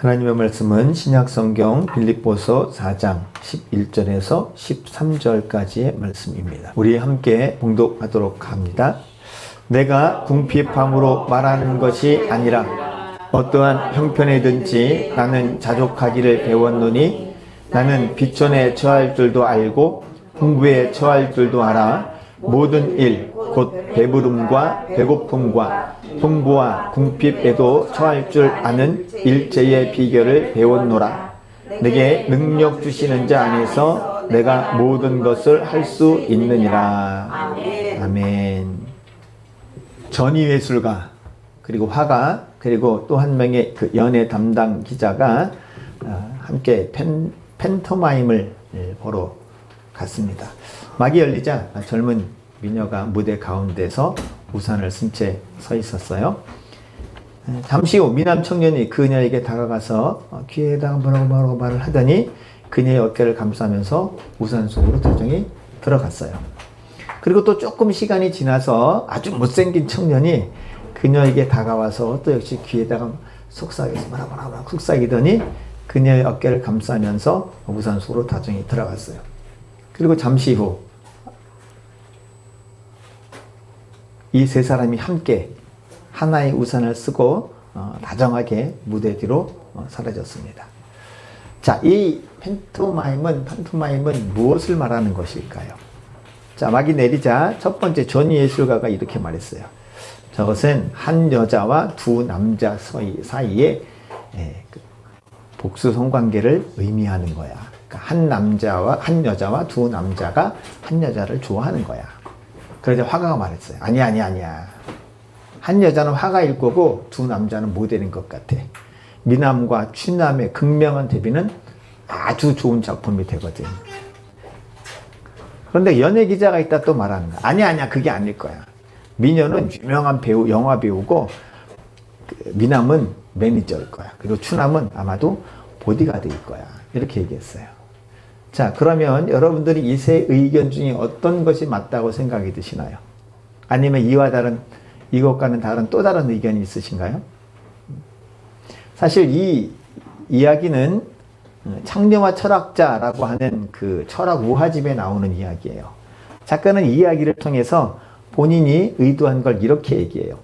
하나님의 말씀은 신약성경 빌립보서 4장 11절에서 13절까지의 말씀입니다. 우리 함께 봉독하도록 합니다. 내가 궁핍함으로 말하는 것이 아니라 어떠한 형편이든지 나는 자족하기를 배웠노니 나는 비천에 처할 줄도 알고 풍부에 처할 줄도 알아 모든 일 곧 배부름과 배고픔과 풍부와 궁핍에도 처할 줄 아는 일체의 비결을 배웠노라. 내게 능력 주시는 자 안에서 내가 모든 것을 할 수 있느니라. 아멘. 전위예술가 그리고 화가 그리고 또 한 명의 그 연예 담당 기자가 함께 팬토마임을 보러 갔습니다. 막이 열리자 젊은 미녀가 무대 가운데서 우산을 쓴 채 서 있었어요. 잠시 후 미남 청년이 그녀에게 다가가서 귀에다가 뭐라고 말을 하더니 그녀의 어깨를 감싸면서 우산 속으로 조정이 들어갔어요. 그리고 또 조금 시간이 지나서 아주 못생긴 청년이 그녀에게 다가와서 또 역시 귀에다가 속삭여서 뭐라고 속삭이더니 그녀의 어깨를 감싸면서 우산 속으로 다정히 들어갔어요. 그리고 잠시 후 이 세 사람이 함께 하나의 우산을 쓰고 다정하게 무대 뒤로 사라졌습니다. 자, 이 판토마임은 무엇을 말하는 것일까요? 자, 막이 내리자 첫 번째 전위예술가가 이렇게 말했어요. 저것은 한 여자와 두 남자 사이에 복수 성관계를 의미하는 거야. 그러니까 한 여자와 두 남자가 한 여자를 좋아하는 거야. 그러자 화가가 말했어요. 아니야. 한 여자는 화가일 거고 두 남자는 모델인 것 같아. 미남과 추남의 극명한 대비는 아주 좋은 작품이 되거든. 그런데 연예 기자가 있다 또 말하는 거야. 아니야, 그게 아닐 거야. 미녀는 유명한 배우, 영화 배우고 미남은 매니저일 거야. 그리고 추남은 아마도 보디가드일 거야. 이렇게 얘기했어요. 자, 그러면 여러분들이 이 세 의견 중에 어떤 것이 맞다고 생각이 드시나요? 아니면 이것과는 다른 또 다른 의견이 있으신가요? 사실 이 이야기는 창녀와 철학자라고 하는 그 철학 우화집에 나오는 이야기예요. 작가는 이 이야기를 통해서 본인이 의도한 걸 이렇게 얘기해요.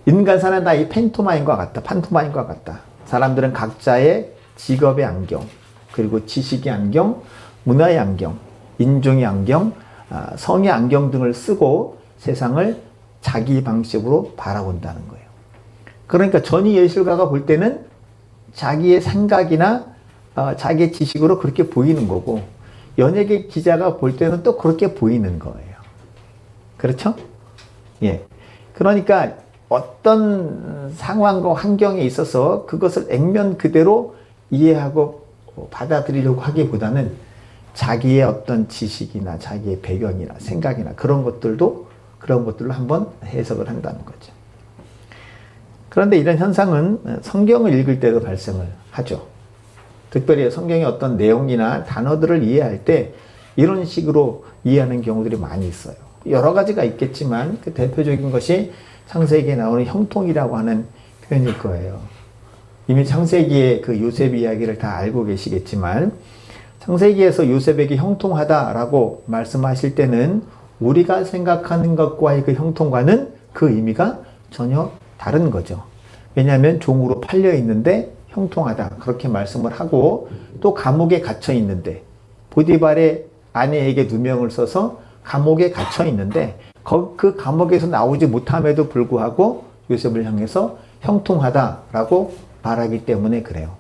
인간 사는 다 이 판토마임과 같다. 사람들은 각자의 직업의 안경, 그리고 지식의 안경, 문화의 안경, 인종의 안경, 성의 안경 등을 쓰고 세상을 자기 방식으로 바라본다는 거예요. 그러니까 전위예술가가 볼 때는 자기의 생각이나 자기의 지식으로 그렇게 보이는 거고 연예계 기자가 볼 때는 또 그렇게 보이는 거예요. 그렇죠? 예. 그러니까 어떤 상황과 환경에 있어서 그것을 액면 그대로 이해하고 받아들이려고 하기보다는 자기의 어떤 지식이나 자기의 배경이나 생각이나 그런 것들로 한번 해석을 한다는 거죠. 그런데 이런 현상은 성경을 읽을 때도 발생을 하죠. 특별히 성경의 어떤 내용이나 단어들을 이해할 때 이런 식으로 이해하는 경우들이 많이 있어요. 여러 가지가 있겠지만 그 대표적인 것이 창세기에 나오는 형통이라고 하는 표현일 거예요. 이미 창세기의 그 요셉 이야기를 다 알고 계시겠지만 창세기에서 요셉에게 형통하다라고 말씀하실 때는 우리가 생각하는 것과의 그 형통과는 그 의미가 전혀 다른 거죠. 왜냐하면 종으로 팔려 있는데 형통하다 그렇게 말씀을 하고 또 감옥에 갇혀 있는데 보디발의 아내에게 누명을 써서 감옥에 갇혀 있는데 그 감옥에서 나오지 못함에도 불구하고 요셉을 향해서 형통하다라고 말하기 때문에 그래요.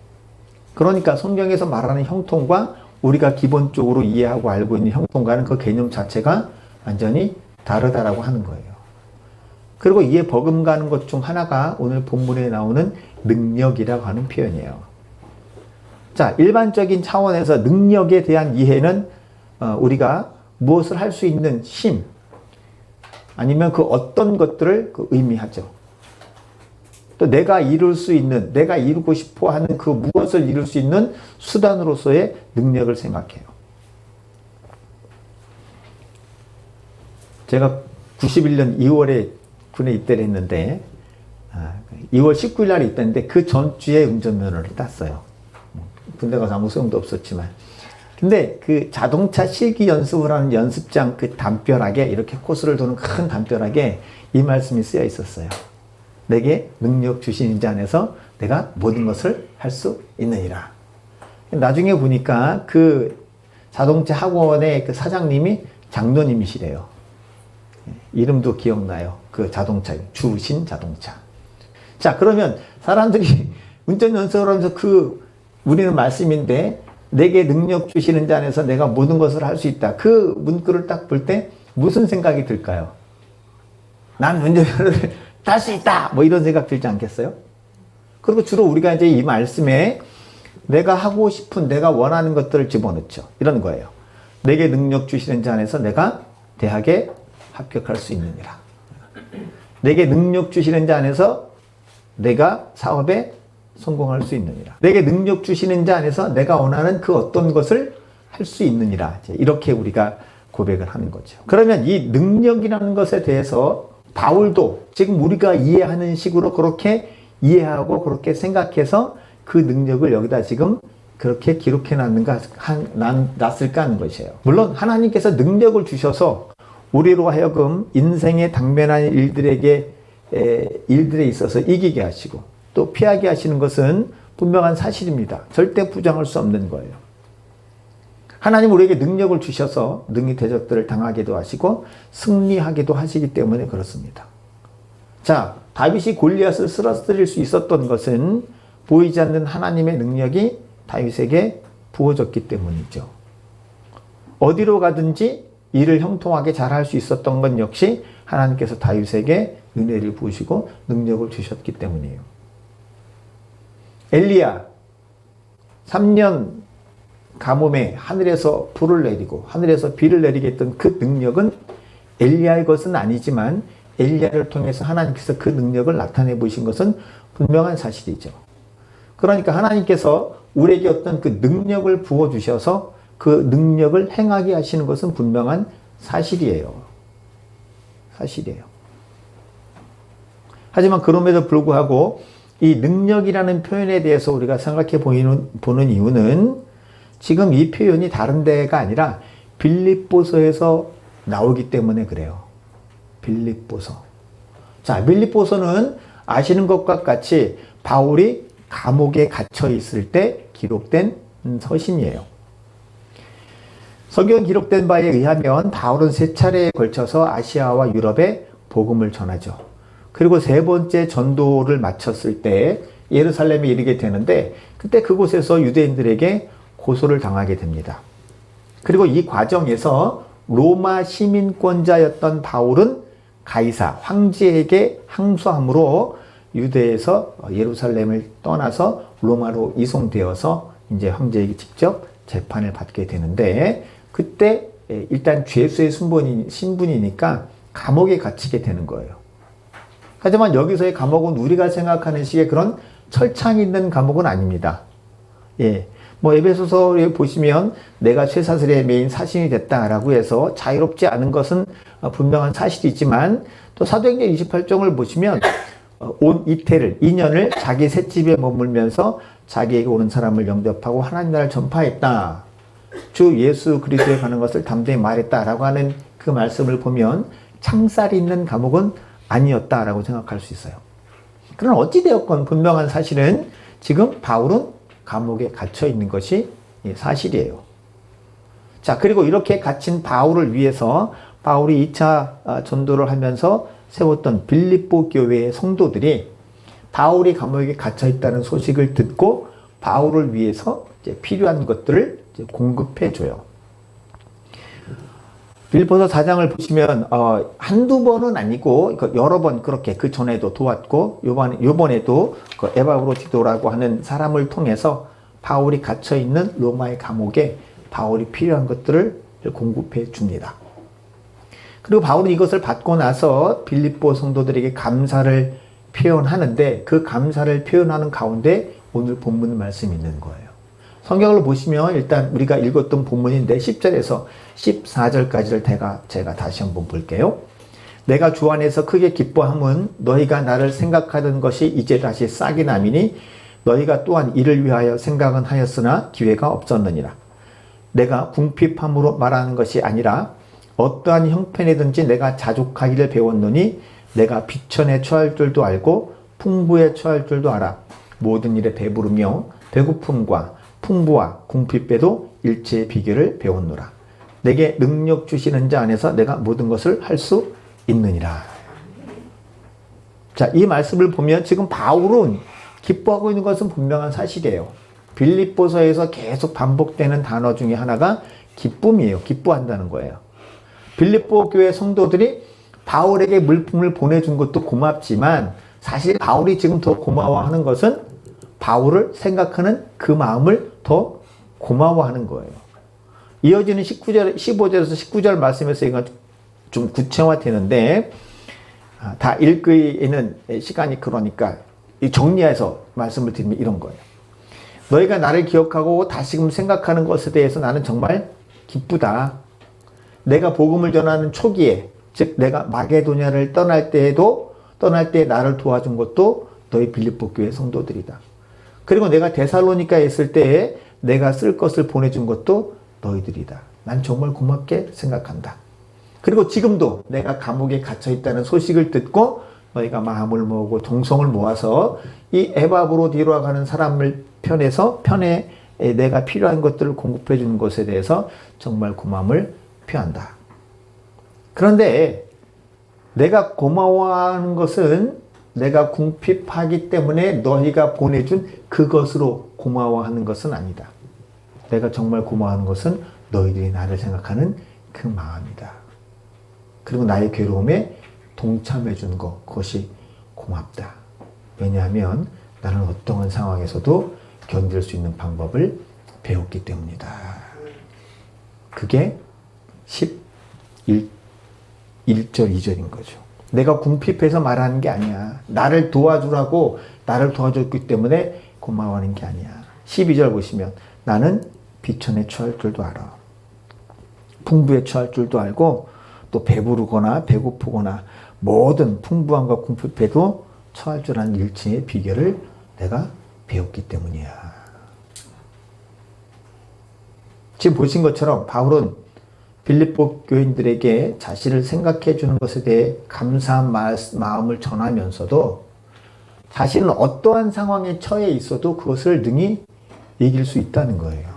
그러니까 성경에서 말하는 형통과 우리가 기본적으로 이해하고 알고 있는 형통과는 그 개념 자체가 완전히 다르다라고 하는 거예요. 그리고 이에 버금가는 것 중 하나가 오늘 본문에 나오는 능력이라고 하는 표현이에요. 자, 일반적인 차원에서 능력에 대한 이해는 우리가 무엇을 할 수 있는 힘 아니면 그 어떤 것들을 의미하죠. 또 내가 이루고 싶어 하는 그 무엇을 이룰 수 있는 수단으로서의 능력을 생각해요. 제가 91년 2월에 군에 입대를 했는데 2월 19일 날에 있다는데 그 전주에 운전면허를 땄어요. 군대 가서 아무 소용도 없었지만. 근데 그 자동차 실기 연습을 하는 연습장 그 담벼락에 이렇게 코스를 도는 큰 담벼락에 이 말씀이 쓰여 있었어요. 내게 능력 주신 자 안에서 내가 모든 것을 할 수 있느니라. 나중에 보니까 그 자동차 학원의 그 사장님이 장로님이시래요. 이름도 기억나요. 그 자동차, 주신 자동차. 자, 그러면 사람들이 운전 연습을 하면서 우리는 말씀인데, 내게 능력 주시는 자 안에서 내가 모든 것을 할 수 있다. 그 문구를 딱 볼 때 무슨 생각이 들까요? 난 운전면허를 딸 수 있다! 뭐 이런 생각 들지 않겠어요? 그리고 주로 우리가 이제 이 말씀에 내가 하고 싶은, 내가 원하는 것들을 집어넣죠. 이런 거예요. 내게 능력 주시는 자 안에서 내가 대학에 합격할 수 있느니라. 내게 능력 주시는 자 안에서 내가 사업에 성공할 수 있느니라. 내게 능력 주시는 자 안에서 내가 원하는 그 어떤 것을 할 수 있느니라. 이렇게 우리가 고백을 하는 거죠. 그러면 이 능력이라는 것에 대해서 바울도 지금 우리가 이해하는 식으로 그렇게 이해하고 그렇게 생각해서 그 능력을 여기다 지금 그렇게 기록해 놨을까 하는 것이에요. 물론 하나님께서 능력을 주셔서 우리로 하여금 인생에 당면한 일들에 있어서 이기게 하시고 또 피하게 하시는 것은 분명한 사실입니다. 절대 부정할 수 없는 거예요. 하나님 우리에게 능력을 주셔서 능히 대적들을 당하기도 하시고 승리하기도 하시기 때문에 그렇습니다. 자, 다윗이 골리앗을 쓰러뜨릴 수 있었던 것은 보이지 않는 하나님의 능력이 다윗에게 부어졌기 때문이죠. 어디로 가든지 일을 형통하게 잘할 수 있었던 건 역시 하나님께서 다윗에게 은혜를 부으시고 능력을 주셨기 때문이에요. 엘리야 3년 가뭄에 하늘에서 불을 내리고 하늘에서 비를 내리게 했던 그 능력은 엘리야의 것은 아니지만 엘리야를 통해서 하나님께서 그 능력을 나타내 보신 것은 분명한 사실이죠. 그러니까 하나님께서 우리에게 어떤 그 능력을 부어주셔서 그 능력을 행하게 하시는 것은 분명한 사실이에요. 사실이에요. 하지만 그럼에도 불구하고 이 능력이라는 표현에 대해서 우리가 생각해 보는 이유는 지금 이 표현이 다른 데가 아니라 빌립보서에서 나오기 때문에 그래요. 빌립보서. 자, 빌립보서는 아시는 것과 같이 바울이 감옥에 갇혀 있을 때 기록된 서신이에요. 성경 기록된 바에 의하면 바울은 3차례에 걸쳐서 아시아와 유럽에 복음을 전하죠. 그리고 3번째 전도를 마쳤을 때 예루살렘에 이르게 되는데 그때 그곳에서 유대인들에게 고소를 당하게 됩니다. 그리고 이 과정에서 로마 시민권자였던 바울은 가이사 황제에게 항소함으로 유대에서 예루살렘을 떠나서 로마로 이송되어서 이제 황제에게 직접 재판을 받게 되는데 그때 일단 죄수의 신분이니까 감옥에 갇히게 되는 거예요. 하지만 여기서의 감옥은 우리가 생각하는 식의 그런 철창 있는 감옥은 아닙니다. 예. 뭐 에베소서에 보시면 내가 쇠사슬에 매인 사신이 됐다라고 해서 자유롭지 않은 것은 분명한 사실이지만 또 사도행전 28장을 보시면 온 이태를 2년을 자기 셋집에 머물면서 자기에게 오는 사람을 영접하고 하나님 나라를 전파했다. 주 예수 그리스도에 관한 것을 담대히 말했다라고 하는 그 말씀을 보면 창살이 있는 감옥은 아니었다라고 생각할 수 있어요. 그러나 어찌되었건 분명한 사실은 지금 바울은 감옥에 갇혀 있는 것이 사실이에요. 자, 그리고 이렇게 갇힌 바울을 위해서 바울이 2차 전도를 하면서 세웠던 빌립보 교회의 성도들이 바울이 감옥에 갇혀 있다는 소식을 듣고 바울을 위해서 이제 필요한 것들을 이제 공급해 줘요. 빌립보서 4장을 보시면 한두 번은 아니고 여러 번 그렇게 그 전에도 도왔고 요번에도 그 에바브로디도라고 하는 사람을 통해서 바울이 갇혀 있는 로마의 감옥에 바울이 필요한 것들을 공급해 줍니다. 그리고 바울은 이것을 받고 나서 빌립보 성도들에게 감사를 표현하는데 그 감사를 표현하는 가운데 오늘 본문 말씀이 있는 거예요. 성경을 보시면 일단 우리가 읽었던 본문인데 10절에서 14절까지를 제가 다시 한번 볼게요. 내가 주 안에서 크게 기뻐함은 너희가 나를 생각하던 것이 이제 다시 싹이 남이니 너희가 또한 이를 위하여 생각은 하였으나 기회가 없었느니라. 내가 궁핍함으로 말하는 것이 아니라 어떠한 형편이든지 내가 자족하기를 배웠노니 내가 비천에 처할 줄도 알고 풍부에 처할 줄도 알아. 모든 일에 배부르며 배고픔과 풍부와 궁핍에도 일체의 비결을 배웠노라. 내게 능력 주시는 자 안에서 내가 모든 것을 할 수 있느니라. 자, 이 말씀을 보면 지금 바울은 기뻐하고 있는 것은 분명한 사실이에요. 빌립보서에서 계속 반복되는 단어 중에 하나가 기쁨이에요. 기뻐한다는 거예요. 빌립보 교회 성도들이 바울에게 물품을 보내준 것도 고맙지만 사실 바울이 지금 더 고마워하는 것은 바울을 생각하는 그 마음을 더 고마워하는 거예요. 이어지는 15절에서 19절 말씀에서 이건 좀 구체화되는데 다 읽기에는 시간이 그러니까 정리해서 말씀을 드리면 이런 거예요. 너희가 나를 기억하고 다시금 생각하는 것에 대해서 나는 정말 기쁘다. 내가 복음을 전하는 초기에 즉 내가 마게도냐를 떠날 때 나를 도와준 것도 너희 빌립보 교회 성도들이다. 그리고 내가 데살로니카에 있을 때에 내가 쓸 것을 보내준 것도 너희들이다. 난 정말 고맙게 생각한다. 그리고 지금도 내가 감옥에 갇혀 있다는 소식을 듣고 너희가 마음을 모으고 정성을 모아서 이 에바브로디로와 가는 사람을 편에 내가 필요한 것들을 공급해 주는 것에 대해서 정말 고마움을 표한다. 그런데 내가 고마워하는 것은 내가 궁핍하기 때문에 너희가 보내준 그것으로 고마워하는 것은 아니다. 내가 정말 고마워하는 것은 너희들이 나를 생각하는 그 마음이다. 그리고 나의 괴로움에 동참해 준 것, 그것이 고맙다. 왜냐하면 나는 어떠한 상황에서도 견딜 수 있는 방법을 배웠기 때문이다. 그게 11절 2절인 거죠. 내가 궁핍해서 말하는 게 아니야. 나를 도와주라고 나를 도와줬기 때문에 고마워하는 게 아니야. 12절 보시면 나는 비천에 처할 줄도 알아. 풍부에 처할 줄도 알고 또 배부르거나 배고프거나 모든 풍부함과 궁핍에도 처할 줄 아는 일체의 비결을 내가 배웠기 때문이야. 지금 보신 것처럼 바울은 빌립보 교인들에게 자신을 생각해 주는 것에 대해 감사한 마음을 전하면서도 자신은 어떠한 상황에 처해 있어도 그것을 능히 이길 수 있다는 거예요.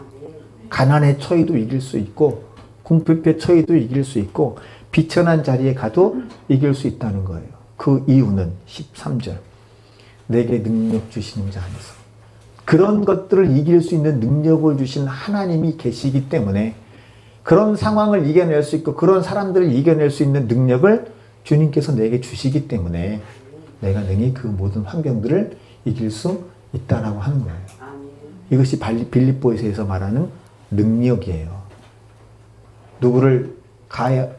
가난에 처해도 이길 수 있고 궁핍에 처해도 이길 수 있고 비천한 자리에 가도 이길 수 있다는 거예요. 그 이유는 13절 내게 능력 주시는 자 안에서 그런 것들을 이길 수 있는 능력을 주신 하나님이 계시기 때문에 그런 상황을 이겨낼 수 있고 그런 사람들을 이겨낼 수 있는 능력을 주님께서 내게 주시기 때문에 내가 능히 그 모든 환경들을 이길 수 있다라고 하는 거예요. 이것이 빌립보에서 말하는 능력이에요. 누구를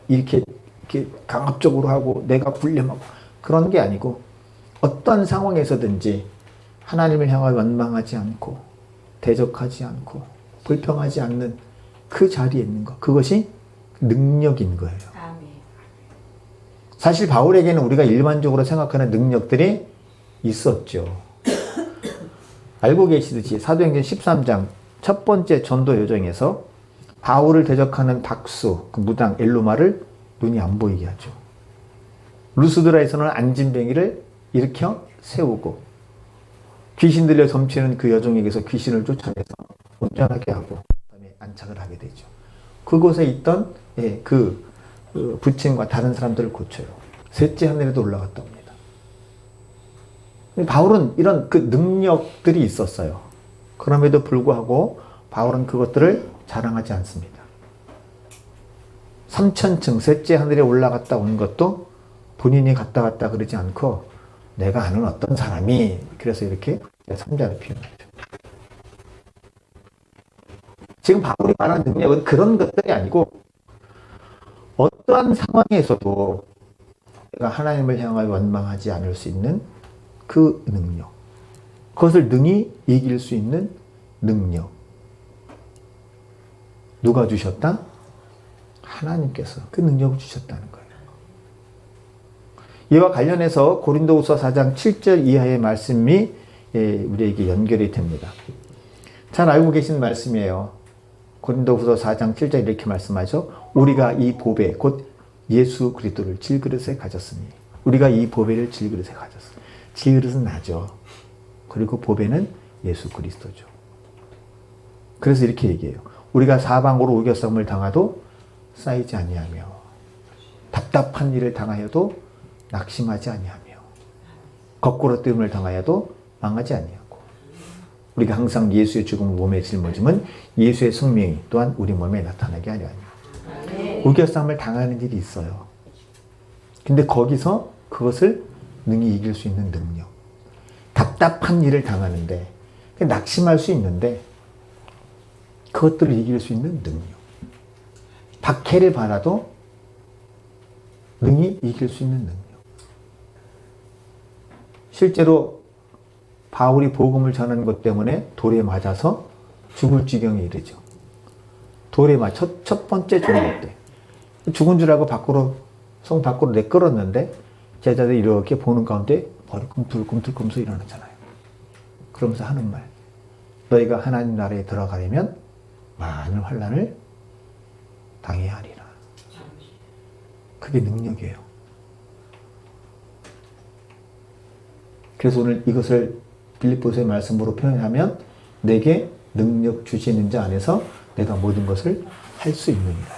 이렇게 강압적으로 하고 내가 불림하고 그런 게 아니고 어떤 상황에서든지 하나님을 향하여 원망하지 않고 대적하지 않고 불평하지 않는 그 자리에 있는 것, 그것이 능력인 거예요. 사실 바울에게는 우리가 일반적으로 생각하는 능력들이 있었죠. 알고 계시듯이 사도행전 13장 첫 번째 전도 여정에서 바울을 대적하는 박수, 그 무당 엘루마를 눈이 안 보이게 하죠. 루스드라에서는 안진뱅이를 일으켜 세우고 귀신 들려 점치는 그 여종에게서 귀신을 쫓아내서 온전하게 하고 그다음에 안착을 하게 되죠. 그곳에 있던 그 부친과 다른 사람들을 고쳐요. 셋째 하늘에도 올라갔다 옵니다. 바울은 이런 그 능력들이 있었어요. 그럼에도 불구하고 바울은 그것들을 자랑하지 않습니다. 3000층 셋째 하늘에 올라갔다 온 것도 본인이 갔다 왔다 그러지 않고 내가 아는 어떤 사람이 그래서 이렇게 3자를 표현하죠. 지금 바울이 말하는 능력은 그런 것들이 아니고 어떠한 상황에서도 내가 하나님을 향하여 원망하지 않을 수 있는 그 능력, 그것을 능히 이길 수 있는 능력. 누가 주셨다? 하나님께서 그 능력을 주셨다는 거예요. 이와 관련해서 고린도후서 4장 7절 이하의 말씀이 우리에게 연결이 됩니다. 잘 알고 계신 말씀이에요. 고린도후서 4장 7절 이렇게 말씀하죠. 우리가 이 보배 곧 예수 그리스도를 질그릇에 가졌으니 우리가 이 보배를 질그릇에 가졌어. 질그릇은 나죠. 그리고 보배는 예수 그리스도죠. 그래서 이렇게 얘기해요. 우리가 사방으로 우겨쌈을 당하도 쌓이지 아니하며 답답한 일을 당하여도 낙심하지 아니하며 거꾸로 뜨임을 당하여도 망하지 아니하고 우리가 항상 예수의 죽음을 몸에 짊어짐은 예수의 생명이 또한 우리 몸에 나타나게 하려 하니 우겨쌈을 당하는 일이 있어요. 근데 거기서 그것을 능히 이길 수 있는 능력, 답답한 일을 당하는데 낙심할 수 있는데 그것들을 이길 수 있는 능력, 박해를 받아도 능히 이길 수 있는 능력. 실제로 바울이 복음을 전하는 것 때문에 돌에 맞아서 죽을 지경에 이르죠. 돌에 맞아 첫 번째 죽은 것 때 죽은 줄 알고 성 밖으로 내끌었는데 제자들이 이렇게 보는 가운데 벌이 꿈틀꿈틀 일어나잖아요. 그러면서 하는 말, 너희가 하나님 나라에 들어가려면 많은 환난을 당해야 하리라. 그게 능력이에요. 그래서 오늘 이것을 빌립보서의 말씀으로 표현하면 내게 능력 주시는 자 안에서 내가 모든 것을 할 수 있느니라.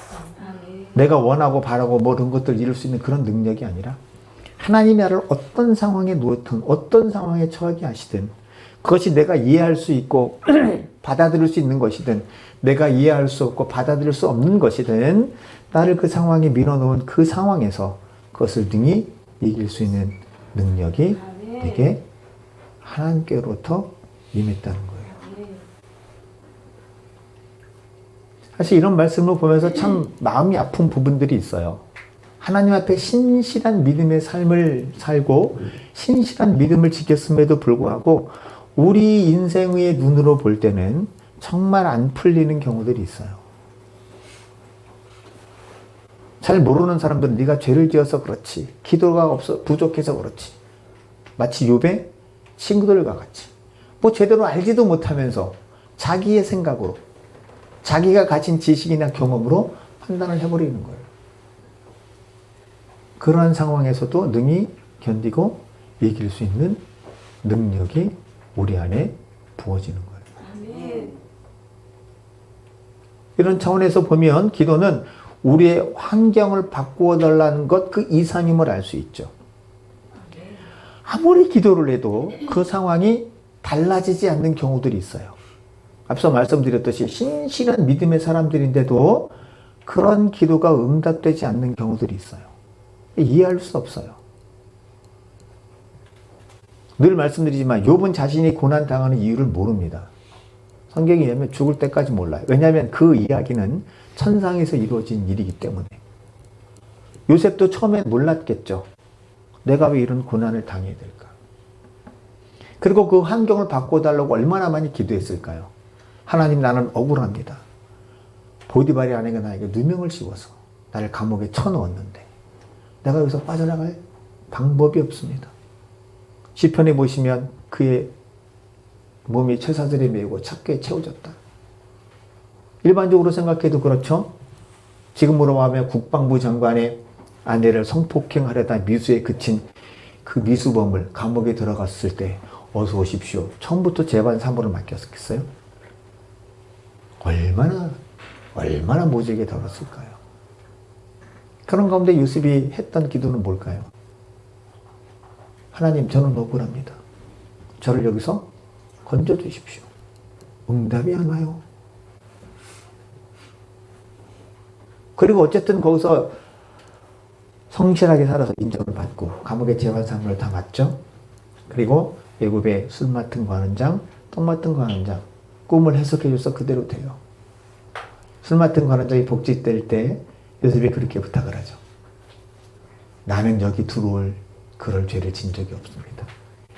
내가 원하고 바라고 모든 것들을 이룰 수 있는 그런 능력이 아니라 하나님의 나라를 어떤 상황에 놓든 어떤 상황에 처하게 하시든 그것이 내가 이해할 수 있고 받아들일 수 있는 것이든 내가 이해할 수 없고 받아들일 수 없는 것이든 나를 그 상황에 밀어놓은 그 상황에서 그것을 능히 이길 수 있는 능력이 내게 하나님께로부터 임했다는 거예요. 사실 이런 말씀을 보면서 참 마음이 아픈 부분들이 있어요. 하나님 앞에 신실한 믿음의 삶을 살고 신실한 믿음을 지켰음에도 불구하고 우리 인생의 눈으로 볼 때는 정말 안 풀리는 경우들이 있어요. 잘 모르는 사람들은 네가 죄를 지어서 그렇지, 기도가 없어 부족해서 그렇지, 마치 욥의 친구들과 같이 뭐 제대로 알지도 못하면서 자기의 생각으로 자기가 가진 지식이나 경험으로 판단을 해버리는 거예요. 그러한 상황에서도 능히 견디고 이길 수 있는 능력이 우리 안에 부어지는 거예요. 이런 차원에서 보면 기도는 우리의 환경을 바꾸어 달라는 것 그 이상임을 알 수 있죠. 아무리 기도를 해도 그 상황이 달라지지 않는 경우들이 있어요. 앞서 말씀드렸듯이 신실한 믿음의 사람들인데도 그런 기도가 응답되지 않는 경우들이 있어요. 이해할 수 없어요. 늘 말씀드리지만 욥은 자신이 고난당하는 이유를 모릅니다. 성경에 의하면 죽을 때까지 몰라요. 왜냐하면 그 이야기는 천상에서 이루어진 일이기 때문에. 요셉도 처음엔 몰랐겠죠. 내가 왜 이런 고난을 당해야 될까? 그리고 그 환경을 바꿔달라고 얼마나 많이 기도했을까요? 하나님, 나는 억울합니다. 보디발의 아내가 나에게 누명을 씌워서 나를 감옥에 쳐넣었는데 내가 여기서 빠져나갈 방법이 없습니다. 시편에 보시면 그의 몸이 쇠사슬에 매고 찹게 채워졌다. 일반적으로 생각해도 그렇죠. 지금으로 하면 국방부 장관의 아내를 성폭행하려다 미수에 그친 그 미수범을 감옥에 들어갔을 때 어서 오십시오. 처음부터 재반 사무를 맡겼겠어요? 얼마나 모질게 다뤘을까요? 그런 가운데 요셉이 했던 기도는 뭘까요? 하나님, 저는 억울합니다. 저를 여기서 건져주십시오. 응답이 안 와요. 그리고 어쨌든 거기서 성실하게 살아서 인정을 받고 감옥에 재환사무를 다 맡죠. 그리고 애굽의 술 맡은 관원장, 떡 맡은 관원장 꿈을 해석해줘서 그대로 돼요. 술 맡은 관원장이 복직될 때 요셉이 그렇게 부탁을 하죠. 나는 여기 들어올 그럴 죄를 진 적이 없습니다.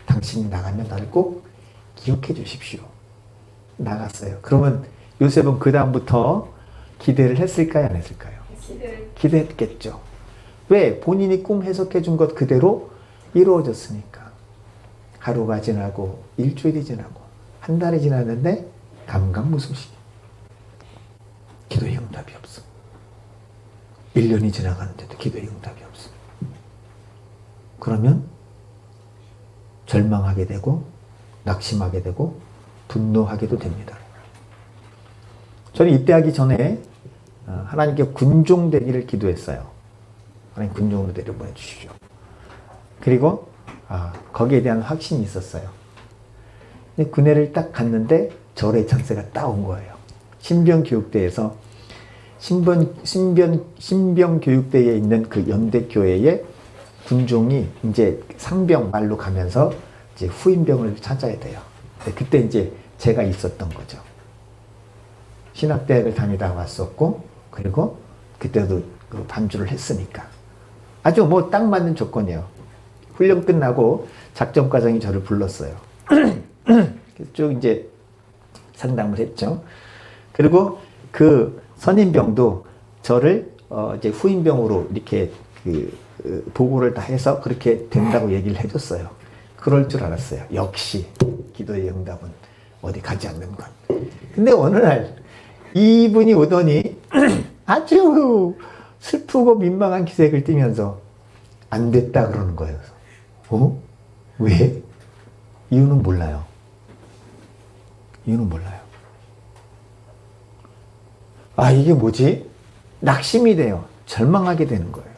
당신이 나가면 나를 꼭 기억해 주십시오. 나갔어요. 그러면 요셉은 그 다음부터 기대를 했을까요? 안 했을까요? 기대했겠죠. 왜? 본인이 꿈 해석해 준 것 그대로 이루어졌으니까. 하루가 지나고 일주일이 지나고 한 달이 지났는데 감감무소식. 기도의 응답이 없어. 1년이 지나가는데도 기도의 응답이 없어. 그러면 절망하게 되고 낙심하게 되고 분노하게도 됩니다. 저는 입대하기 전에 하나님께 군종 되기를 기도했어요. 하나님 군종으로 내려보내 주십시오. 그리고 거기에 대한 확신이 있었어요. 근데 군대를 딱 갔는데 절의 찬스가 딱 온 거예요. 신병교육대에서 신병교육대에 있는 그 연대교회의 군종이 이제 상병 말로 가면서 이제 후임병을 찾아야 돼요. 그때 이제 제가 있었던 거죠. 신학대학을 다니다 왔었고, 그리고 그때도 반주를 했으니까. 아주 뭐 딱 맞는 조건이에요. 훈련 끝나고 작전과장이 저를 불렀어요. 쭉 이제 상담을 했죠. 그리고 그 선임병도 저를 이제 후임병으로 이렇게 보고를 다 해서 그렇게 된다고 얘기를 해줬어요. 그럴 줄 알았어요. 역시 기도의 응답은 어디 가지 않는 건. 근데 어느 날 이분이 오더니 아주 슬프고 민망한 기색을 띠면서 안 됐다 그러는 거예요. 왜? 이유는 몰라요. 이유는 몰라요. 이게 뭐지? 낙심이 돼요. 절망하게 되는 거예요.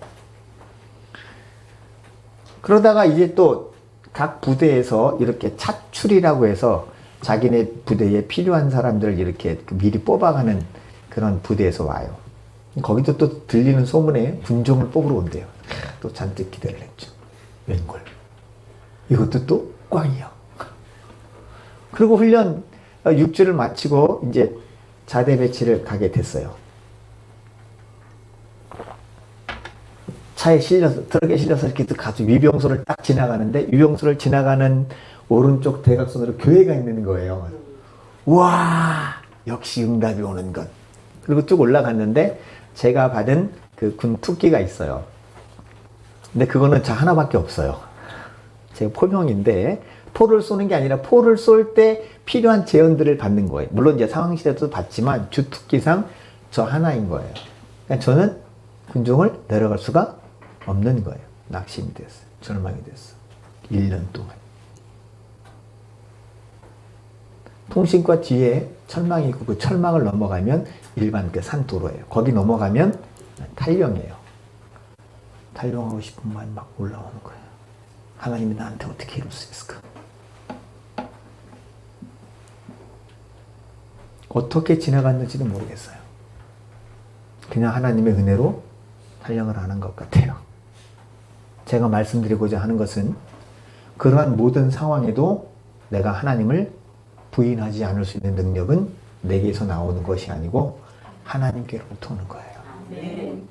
그러다가 이제 또 각 부대에서 이렇게 차출이라고 해서 자기네 부대에 필요한 사람들을 이렇게 미리 뽑아가는 그런 부대에서 와요. 거기도 또 들리는 소문에 군종을 뽑으러 온대요. 또 잔뜩 기대를 했죠. 웬걸. 이것도 또 꽝이야. 그리고 훈련 6주를 마치고 이제 자대 배치를 가게 됐어요. 차에 실려서, 트럭에 실려서 이렇게 가서 위병소를 딱 지나가는데, 위병소를 지나가는 오른쪽 대각선으로 교회가 있는 거예요. 와, 역시 응답이 오는 것. 그리고 쭉 올라갔는데, 제가 받은 그 군 투기가 있어요. 근데 그거는 저 하나밖에 없어요. 제가 포병인데, 포를 쏘는 게 아니라 포를 쏠 때 필요한 제원들을 받는 거예요. 물론 이제 상황실에도 받지만 주특기상 저 하나인 거예요. 그러니까 저는 군종을 내려갈 수가 없는 거예요. 낙심이 됐어요. 절망이 됐어. 1년 동안. 통신과 뒤에 철망이 있고 그 철망을 넘어가면 일반 그 산도로예요. 거기 넘어가면 탈령이에요. 탈령하고 싶은 마음이 막 올라오는 거예요. 하나님이 나한테 어떻게 이룰 수 있을까? 어떻게 지나갔는지도 모르겠어요. 그냥 하나님의 은혜로 탈령을 하는 것 같아요. 제가 말씀드리고자 하는 것은 그러한 모든 상황에도 내가 하나님을 부인하지 않을 수 있는 능력은 내게서 나오는 것이 아니고 하나님께로부터 오는 거예요. 아멘.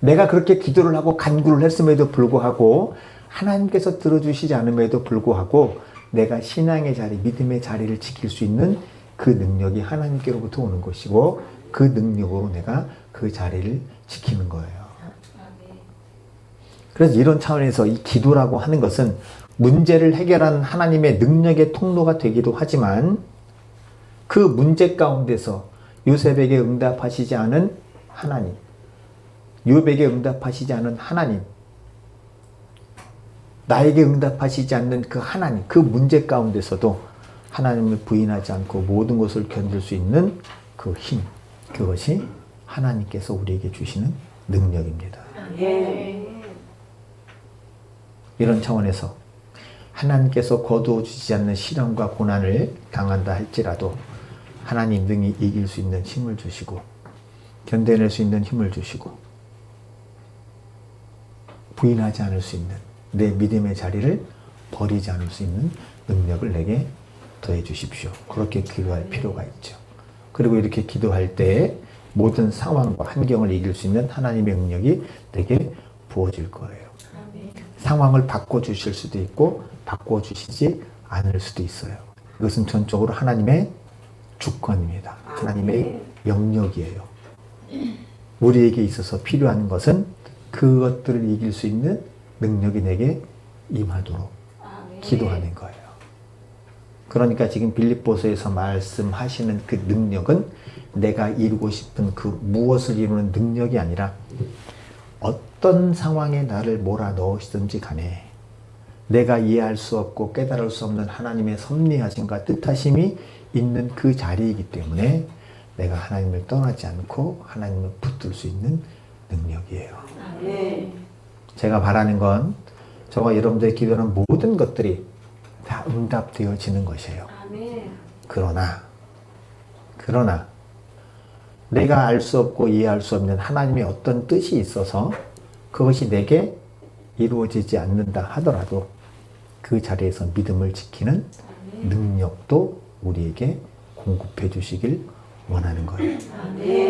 내가 그렇게 기도를 하고 간구를 했음에도 불구하고 하나님께서 들어주시지 않음에도 불구하고 내가 신앙의 자리, 믿음의 자리를 지킬 수 있는 그 능력이 하나님께로부터 오는 것이고 그 능력으로 내가 그 자리를 지키는 거예요. 그래서 이런 차원에서 이 기도라고 하는 것은 문제를 해결하는 하나님의 능력의 통로가 되기도 하지만 그 문제 가운데서 요셉에게 응답하시지 않은 하나님, 욥에게 응답하시지 않은 하나님, 나에게 응답하시지 않는 그 하나님, 그 문제 가운데서도 하나님을 부인하지 않고 모든 것을 견딜 수 있는 그 힘, 그것이 하나님께서 우리에게 주시는 능력입니다. 이런 차원에서 하나님께서 거두어 주시지 않는 시련과 고난을 당한다 할지라도 하나님 능히 이길 수 있는 힘을 주시고 견뎌낼 수 있는 힘을 주시고 부인하지 않을 수 있는 내 믿음의 자리를 버리지 않을 수 있는 능력을 내게 더해 주십시오. 그렇게 기도할 필요가 있죠. 그리고 이렇게 기도할 때 모든 상황과 환경을 이길 수 있는 하나님의 능력이 내게 부어질 거예요. 상황을 바꿔주실 수도 있고 바꿔주시지 않을 수도 있어요. 이것은 전적으로 하나님의 주권입니다. 하나님의 영역이에요. 우리에게 있어서 필요한 것은 그것들을 이길 수 있는 능력이 내게 임하도록 아멘. 기도하는 거예요. 그러니까 지금 빌립보서에서 말씀하시는 그 능력은 내가 이루고 싶은 그 무엇을 이루는 능력이 아니라 어떤 상황에 나를 몰아넣으시든지 간에 내가 이해할 수 없고 깨달을 수 없는 하나님의 섭리하심과 뜻하심이 있는 그 자리이기 때문에 내가 하나님을 떠나지 않고 하나님을 붙들 수 있는 능력이에요. 아멘. 제가 바라는 건 저와 여러분들이 기도하는 모든 것들이 다 응답되어지는 것이에요. 아멘. 그러나 내가 알 수 없고 이해할 수 없는 하나님의 어떤 뜻이 있어서 그것이 내게 이루어지지 않는다 하더라도 그 자리에서 믿음을 지키는 능력도 우리에게 공급해 주시길 원하는 거예요.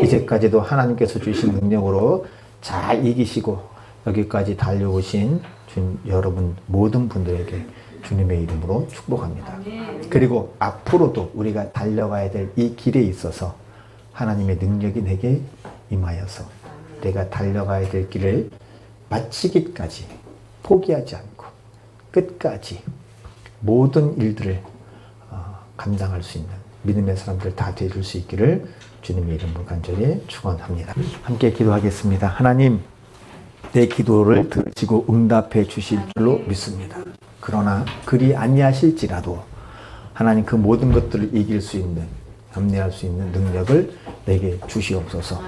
이제까지도 하나님께서 주신 능력으로 잘 이기시고 여기까지 달려오신 여러분 모든 분들에게 주님의 이름으로 축복합니다. 그리고 앞으로도 우리가 달려가야 될 이 길에 있어서 하나님의 능력이 내게 임하여서 내가 달려가야 될 길을 마치기까지 포기하지 않고 끝까지 모든 일들을 감당할 수 있는 믿음의 사람들 다 되줄 수 있기를 주님의 이름으로 간절히 축원합니다. 함께 기도하겠습니다. 하나님, 내 기도를 들으시고 응답해 주실 줄로 믿습니다. 그러나 그리 아니하실지라도 하나님 그 모든 것들을 이길 수 있는, 감내할 수 있는 능력을 내게 주시옵소서.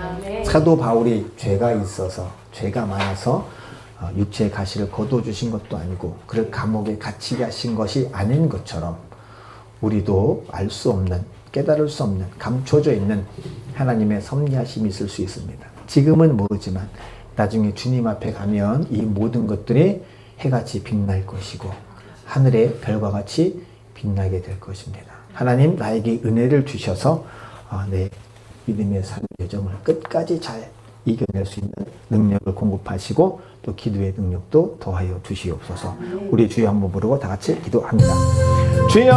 사도 바울이 죄가 있어서, 죄가 많아서 육체의 가시를 거둬주신 것도 아니고 그를 감옥에 갇히게 하신 것이 아닌 것처럼 우리도 알 수 없는, 깨달을 수 없는, 감춰져 있는 하나님의 섭리하심이 있을 수 있습니다. 지금은 모르지만 나중에 주님 앞에 가면 이 모든 것들이 해같이 빛날 것이고 하늘의 별과 같이 빛나게 될 것입니다. 하나님, 나에게 은혜를 주셔서 내 믿음의 삶 여정을 끝까지 잘 이겨낼 수 있는 능력을 공급하시고 또 기도의 능력도 더하여 주시옵소서. 우리 주여 한번 부르고 다 같이 기도합니다. 주여!